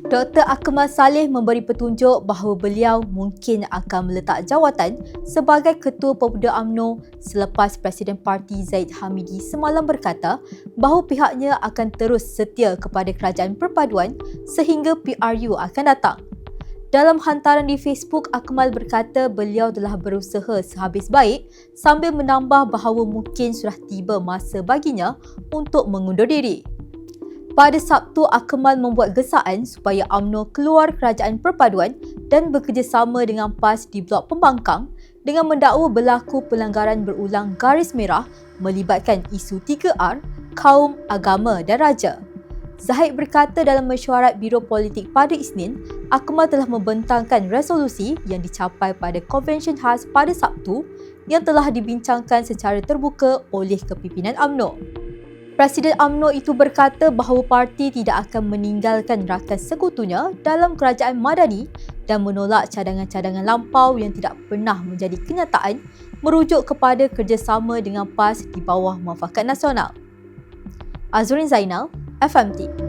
Dr. Akmal Saleh memberi petunjuk bahawa beliau mungkin akan meletak jawatan sebagai Ketua Pemuda UMNO selepas Presiden Parti Zaid Hamidi semalam berkata bahawa pihaknya akan terus setia kepada Kerajaan Perpaduan sehingga PRU akan datang. Dalam hantaran di Facebook, Akmal berkata beliau telah berusaha sehabis baik sambil menambah bahawa mungkin sudah tiba masa baginya untuk mengundur diri. Pada Sabtu, Akmal membuat gesaan supaya UMNO keluar Kerajaan Perpaduan dan bekerjasama dengan PAS di Blok Pembangkang dengan mendakwa berlaku pelanggaran berulang garis merah melibatkan isu 3R, kaum, agama dan raja. Zahid berkata dalam mesyuarat Biro Politik pada Isnin, Akmal telah membentangkan resolusi yang dicapai pada konvensyen khas pada Sabtu yang telah dibincangkan secara terbuka oleh kepimpinan UMNO. Presiden UMNO itu berkata bahawa parti tidak akan meninggalkan rakan sekutunya dalam kerajaan madani dan menolak cadangan-cadangan lampau yang tidak pernah menjadi kenyataan merujuk kepada kerjasama dengan PAS di bawah Muafakat Nasional. Azurin Zainal, FMT.